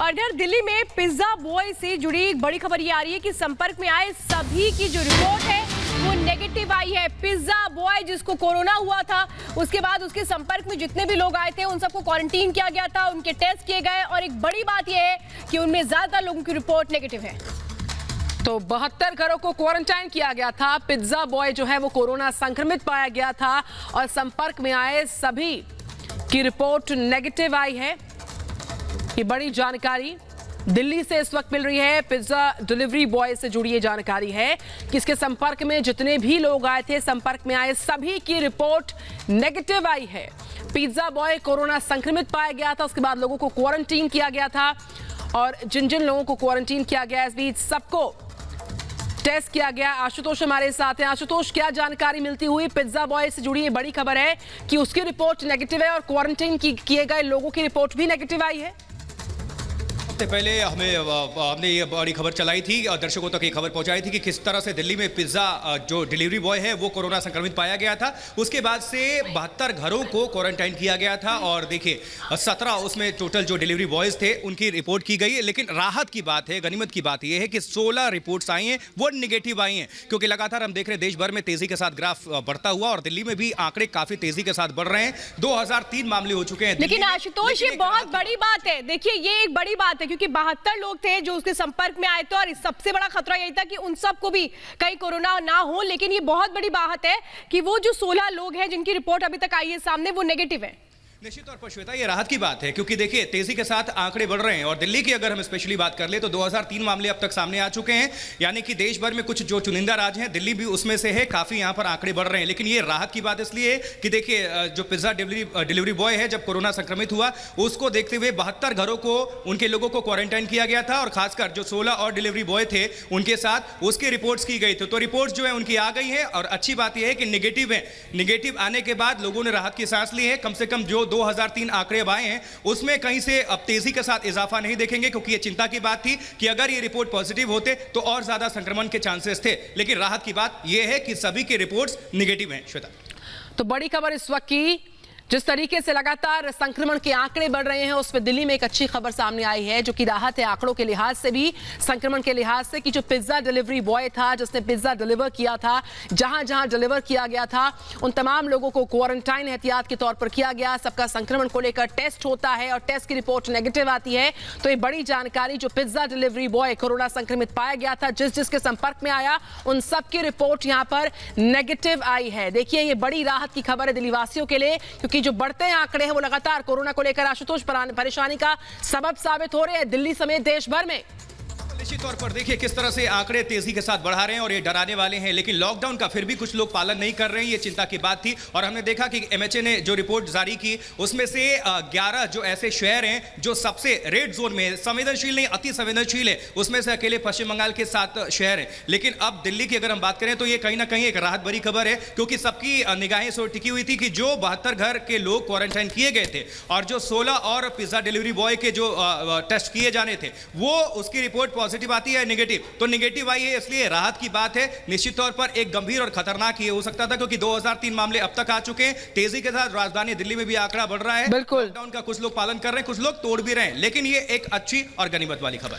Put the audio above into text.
और इधर दिल्ली में पिज्जा बॉय से जुड़ी एक बड़ी खबर ये आ रही है कि संपर्क में आए सभी की जो रिपोर्ट है वो नेगेटिव आई है। पिज्जा बॉय जिसको कोरोना हुआ था, उसके बाद उसके संपर्क में जितने भी लोग आए थे उन सबको क्वारंटीन किया गया था, उनके टेस्ट किए गए और एक बड़ी बात यह है कि उनमें ज्यादातर लोगों की रिपोर्ट नेगेटिव है। तो 72 घरों को क्वारंटाइन किया गया था। पिज्जा बॉय जो है वो कोरोना संक्रमित पाया गया था और संपर्क में आए सभी की रिपोर्ट नेगेटिव आई है। ये बड़ी जानकारी दिल्ली से इस वक्त मिल रही है। पिज्जा डिलीवरी बॉय से जुड़ी ये जानकारी है कि इसके संपर्क में जितने भी लोग आए थे, संपर्क में आए सभी की रिपोर्ट नेगेटिव आई है। पिज्जा बॉय कोरोना संक्रमित पाया गया था, उसके बाद लोगों को क्वारंटीन किया गया था और जिन जिन लोगों को क्वारंटीन किया गया इस बीच सबको टेस्ट किया गया। आशुतोष हमारे साथ हैं। आशुतोष, क्या जानकारी मिलती हुई? पिज्जा बॉय से जुड़ी ये बड़ी खबर है कि उसकी रिपोर्ट नेगेटिव है और क्वारंटाइन किए गए लोगों की रिपोर्ट भी नेगेटिव आई है। सबसे पहले हमने ये बड़ी खबर चलाई थी और दर्शकों तक ये खबर पहुंचाई थी कि किस तरह से दिल्ली में पिज्जा जो डिलीवरी बॉय है वो कोरोना संक्रमित पाया गया था। उसके बाद से 72 घरों को क्वारंटाइन किया गया था और देखिए 17 उसमें टोटल जो डिलीवरी बॉयज थे उनकी रिपोर्ट की गई। लेकिन राहत की बात है, गनीमत की बात यह है कि 16 रिपोर्ट्स आई हैं वो निगेटिव आई हैं, क्योंकि लगातार हम देख रहे हैं देश भर में तेजी के साथ ग्राफ बढ़ता हुआ और दिल्ली में भी आंकड़े काफी तेजी के साथ बढ़ रहे हैं। 2003 मामले हो चुके हैं। लेकिन आशुतोष, ये बहुत बड़ी बात है। देखिए, ये एक बड़ी बात है क्योंकि 72 लोग थे जो उसके संपर्क में आए थे और सबसे बड़ा खतरा यही था कि उन सबको भी कहीं कोरोना ना हो। लेकिन ये बहुत बड़ी बात है कि वो जो 16 लोग हैं जिनकी रिपोर्ट अभी तक आई है सामने, वो नेगेटिव है। निश्चित तौर पर श्वेता, ये राहत की बात है क्योंकि देखिए तेजी के साथ आंकड़े बढ़ रहे हैं और दिल्ली की अगर हम स्पेशली बात कर ले तो 2003 मामले अब तक सामने आ चुके हैं। यानी कि देश भर में कुछ जो चुनिंदा राज्य हैं, दिल्ली भी उसमें से है, काफी यहां पर आंकड़े बढ़ रहे हैं। लेकिन ये राहत की बात इसलिए है कि देखिए जो पिज्जा डिलीवरी बॉय है जब कोरोना संक्रमित हुआ उसको देखते हुए 72 घरों को उनके लोगों को क्वारंटाइन किया गया था और खासकर जो 16 और डिलीवरी बॉय थे उनके साथ उसकी रिपोर्ट्स की गई थी। तो रिपोर्ट्स जो है उनकी आ गई है और अच्छी बात यह है कि निगेटिव है। निगेटिव आने के बाद लोगों ने राहत की सांस ली है। कम से कम जो 2003 आंकड़े आए हैं उसमें कहीं से अब तेजी के साथ इजाफा नहीं देखेंगे, क्योंकि ये चिंता की बात थी कि अगर ये रिपोर्ट पॉजिटिव होते तो और ज्यादा संक्रमण के चांसेस थे। लेकिन राहत की बात यह है कि सभी के रिपोर्ट्स निगेटिव हैं। श्वेता, तो बड़ी खबर इस वक्त की, जिस तरीके से लगातार संक्रमण के आंकड़े बढ़ रहे हैं उसमें दिल्ली में एक अच्छी खबर सामने आई है जो कि राहत है आंकड़ों के लिहाज से भी, संक्रमण के लिहाज से, कि जो पिज्जा डिलीवरी बॉय था जिसने पिज्जा डिलीवर किया था, जहां जहां डिलीवर किया गया था उन तमाम लोगों को क्वारंटाइन एहतियात के तौर पर किया गया। सबका संक्रमण को लेकर टेस्ट होता है और टेस्ट की रिपोर्ट नेगेटिव आती है। तो ये बड़ी जानकारी, जो पिज्जा डिलीवरी बॉय कोरोना संक्रमित पाया गया था, जिसके संपर्क में आया उन सबकी रिपोर्ट यहां पर नेगेटिव आई है। देखिए, ये बड़ी राहत की खबर है दिल्ली वासियों के लिए, क्योंकि जो बढ़ते हैं आंकड़े हैं वो लगातार कोरोना को लेकर आशुतोष परेशानी का सबब साबित हो रहे हैं दिल्ली समेत देश भर में। निश्चित तौर पर देखिए किस तरह से आंकड़े तेजी के साथ बढ़ा रहे हैं और ये डराने वाले हैं। लेकिन लॉकडाउन का फिर भी कुछ लोग पालन नहीं कर रहे हैं, ये चिंता की बात थी। और हमने देखा कि एमएचए ने जो रिपोर्ट जारी की उसमें से 11 जो ऐसे शहर हैं जो सबसे रेड जोन में, संवेदनशील नहीं अति संवेदनशील है, उसमें से अकेले पश्चिम बंगाल के 7 शहर हैं। लेकिन अब दिल्ली की अगर हम बात करें तो ये कहीं ना कहीं एक राहत भरी खबर है, क्योंकि सबकी निगाहें सो टिकी हुई थी कि जो 72 घर के लोग क्वारंटाइन किए गए थे और जो 16 और पिज्जा डिलीवरी बॉय के जो टेस्ट किए जाने थे वो उसकी रिपोर्ट पॉजिटिव आती है, नेगेटिव। तो नेगेटिव आई है, इसलिए राहत की बात है। निश्चित तौर पर एक गंभीर और खतरनाक ये हो सकता था, क्योंकि 2003 मामले अब तक आ चुके हैं। तेजी के साथ राजधानी दिल्ली में भी आंकड़ा बढ़ रहा है। बिल्कुल, लॉकडाउन का कुछ लोग पालन कर रहे हैं, कुछ लोग तोड़ भी रहे हैं। लेकिन ये एक अच्छी और गनीमत वाली खबर।